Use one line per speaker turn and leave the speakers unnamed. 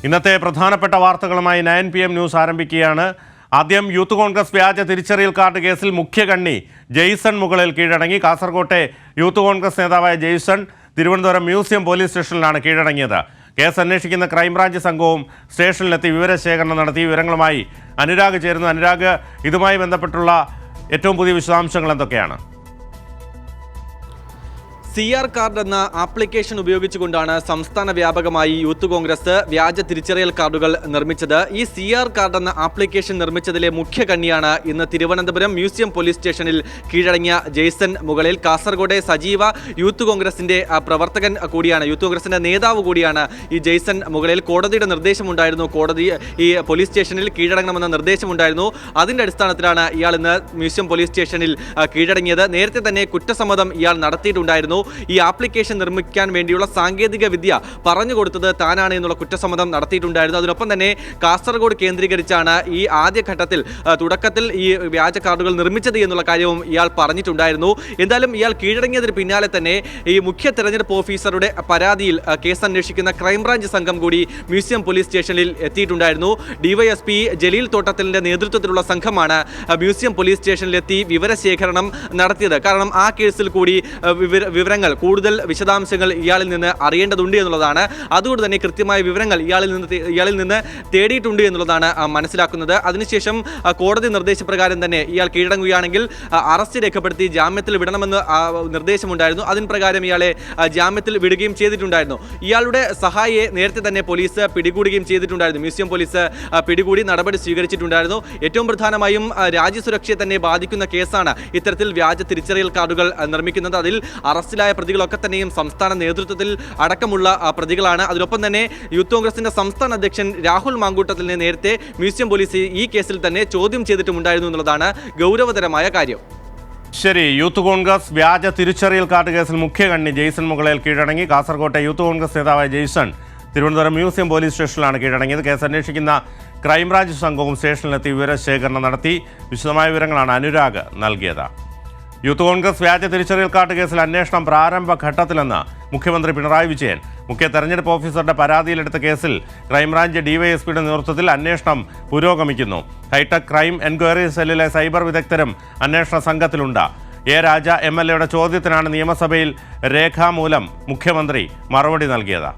ഇന്നത്തെ പ്രധാനപ്പെട്ട വാർത്തകളുമായി 9 PM ന്യൂസ് ആരംഭിക്കുകയാണ്. ആദ്യം യൂത്ത് കോൺഗ്രസ് വ്യാജ തിരിച്ചറിയൽ കാർഡ് കേസിൽ മുഖ്യകണ്ണി ജെയ്സൺ മുകളിൽ കീഴടങ്ങി. കാസർകോട്ടെ യൂത്ത് കോൺഗ്രസ് നേതാവായ ജെയ്സൺ തിരുവനന്തപുരം മ്യൂസിയം പോലീസ് സ്റ്റേഷനിലാണ് കീഴടങ്ങിയത്. കേസ് അന്വേഷിക്കുന്ന ക്രൈംബ്രാഞ്ച് സംഘവും സ്റ്റേഷനിലെത്തി വിവരശേഖരണം നടത്തി. വിവരങ്ങളുമായി അനുരാഗ് ചേരുന്നു. അനുരാഗ്, ഇതുമായി ബന്ധപ്പെട്ടുള്ള ഏറ്റവും പുതിയ വിശദാംശങ്ങൾ എന്തൊക്കെയാണ്?
CR കാർഡ് എന്ന ആപ്ലിക്കേഷൻ ഉപയോഗിച്ചുകൊണ്ടാണ് സംസ്ഥാന വ്യാപകമായി യൂത്ത് കോൺഗ്രസ് വ്യാജ തിരിച്ചറിയൽ കാർഡുകൾ നിർമ്മിച്ചത്. ഈ CR കാർഡ് എന്ന ആപ്ലിക്കേഷൻ നിർമ്മിച്ചതിലെ മുഖ്യ കണ്ണിയാണ് ഇന്ന് തിരുവനന്തപുരം മ്യൂസിയം പോലീസ് സ്റ്റേഷനിൽ കീഴടങ്ങിയ ജെയ്സൺ മുകളിൽ. കാസർഗോഡ് സജീവ യൂത്ത് കോൺഗ്രസിന്റെ പ്രവർത്തകൻ കൂടിയാണ്, യൂത്ത് കോൺഗ്രസിന്റെ നേതാവ് കൂടിയാണ് ഈ ജെയ്സൺ മുകളിൽ. കോടതിയുടെ നിർദ്ദേശമുണ്ടായിരുന്നു, കോടതി ഈ പോലീസ് സ്റ്റേഷനിൽ കീഴടങ്ങണമെന്ന നിർദ്ദേശമുണ്ടായിരുന്നു. അതിന്റെ അടിസ്ഥാനത്തിലാണ് ഇയാൾ ഇന്ന് മ്യൂസിയം പോലീസ് സ്റ്റേഷനിൽ കീഴടങ്ങിയത്. നേരത്തെ തന്നെ കുറ്റസമ്മതം ഇയാൾ നടത്തിയിട്ടുണ്ടായിരുന്നു. ഈ ആപ്ലിക്കേഷൻ നിർമ്മിക്കാൻ വേണ്ടിയുള്ള സാങ്കേതിക വിദ്യ പറഞ്ഞു കൊടുത്തത് താനാണ് എന്നുള്ള കുറ്റസമ്മതം നടത്തിയിട്ടുണ്ടായിരുന്നു. അതിനൊപ്പം തന്നെ കാസർഗോഡ് കേന്ദ്രീകരിച്ചാണ് ഈ ആദ്യഘട്ടത്തിൽ തുടക്കത്തിൽ ഈ വ്യാജ കാർഡുകൾ നിർമ്മിച്ചത് എന്നുള്ള കാര്യവും ഇയാൾ പറഞ്ഞിട്ടുണ്ടായിരുന്നു. എന്തായാലും ഇയാൾ കീഴടങ്ങിയതിന് പിന്നാലെ തന്നെ ഈ മുഖ്യ തെരഞ്ഞെടുപ്പ് ഓഫീസറുടെ പരാതിയിൽ കേസ് അന്വേഷിക്കുന്ന ക്രൈംബ്രാഞ്ച് സംഘം കൂടി മ്യൂസിയം പോലീസ് സ്റ്റേഷനിൽ എത്തിയിട്ടുണ്ടായിരുന്നു. DYSP ജലീൽ തോട്ടത്തിലിന്റെ നേതൃത്വത്തിലുള്ള സംഘമാണ് മ്യൂസിയം പോലീസ് സ്റ്റേഷനിലെത്തി വിവരശേഖരണം നടത്തിയത്. കാരണം ആ കേസിൽ കൂടി കൂടുതൽ വിശദാംശങ്ങൾ ഇയാളിൽ നിന്ന് അറിയേണ്ടതുണ്ട് എന്നുള്ളതാണ്. അതുകൊണ്ട് തന്നെ കൃത്യമായ വിവരങ്ങൾ ഇയാളിൽ നിന്ന് തേടിയിട്ടുണ്ട് എന്നുള്ളതാണ് മനസ്സിലാക്കുന്നത്. അതിനുശേഷം കോടതി നിർദ്ദേശപ്രകാരം തന്നെ ഇയാൾ കീഴടങ്ങുകയാണെങ്കിൽ അറസ്റ്റ് രേഖപ്പെടുത്തി ജാമ്യത്തിൽ വിടണമെന്ന് നിർദ്ദേശമുണ്ടായിരുന്നു. അതിന് പ്രകാരം ഇയാളെ ജാമ്യത്തിൽ വിടുകയും ചെയ്തിട്ടുണ്ടായിരുന്നു. ഇയാളുടെ സഹായിയെ നേരത്തെ തന്നെ പോലീസ് പിടികൂടുകയും ചെയ്തിട്ടുണ്ടായിരുന്നു. മ്യൂസിയം പോലീസ് പിടികൂടി നടപടി സ്വീകരിച്ചിട്ടുണ്ടായിരുന്നു. ഏറ്റവും പ്രധാനമായും രാജ്യസുരക്ഷയെ തന്നെ ബാധിക്കുന്ന കേസാണ് ഇത്തരത്തിൽ വ്യാജ തിരിച്ചറിയൽ കാർഡുകൾ നിർമ്മിക്കുന്നത്. അതിൽ അറസ്റ്റിലായ പ്രതികളൊക്കെ തന്നെയും സംസ്ഥാന നേതൃത്വത്തിൽ അടക്കമുള്ള പ്രതികളാണ്. അതിനൊപ്പം തന്നെ യൂത്ത് കോൺഗ്രസിന്റെ സംസ്ഥാന അധ്യക്ഷൻ രാഹുൽ മാങ്കൂട്ടത്തിലിനെ നേരത്തെ മ്യൂസിയം പോലീസ് ഈ കേസിൽ തന്നെ ചോദ്യം ചെയ്തിട്ടുമുണ്ടായിരുന്നു എന്നുള്ളതാണ് ഗൗരവതരമായ കാര്യം.
ശരി, യൂത്ത് കോൺഗ്രസ് വ്യാജ തിരിച്ചറിയൽ കാർഡ് കേസിൽ മുഖ്യകണ്ണി ജെയ്സൺ മുകളിൽ കീഴടങ്ങി. കാസർകോട്ടെ യൂത്ത് കോൺഗ്രസ് നേതാവായ ജെയ്സൺ തിരുവനന്തപുരം മ്യൂസിയം പോലീസ് സ്റ്റേഷനിലാണ് കീഴടങ്ങിയത്. കേസ് അന്വേഷിക്കുന്ന ക്രൈംബ്രാഞ്ച് സംഘവും സ്റ്റേഷനിലെത്തി വിവരശേഖരണം നടത്തി. വിശദമായ വിവരങ്ങളാണ് അനുരാഗ് നൽകിയത്. യൂത്ത് കോൺഗ്രസ് വ്യാജ തിരിച്ചറിയൽ കാർഡ് കേസിൽ അന്വേഷണം പ്രാരംഭഘട്ടത്തിലെന്ന് മുഖ്യമന്ത്രി പിണറായി വിജയൻ. മുഖ്യ തെരഞ്ഞെടുപ്പ് ഓഫീസറുടെ പരാതിയിലെടുത്ത കേസിൽ ക്രൈംബ്രാഞ്ച് DYSPയുടെ നേതൃത്വത്തിൽ അന്വേഷണം പുരോഗമിക്കുന്നു. ഹൈടെക് ക്രൈം എൻക്വയറി സെല്ലിലെ സൈബർ വിദഗ്ധരും അന്വേഷണ സംഘത്തിലുണ്ട്. രാജ MLAയുടെ ചോദ്യത്തിനാണ് നിയമസഭയിൽ രേഖാമൂലം മുഖ്യമന്ത്രി മറുപടി നൽകിയത്.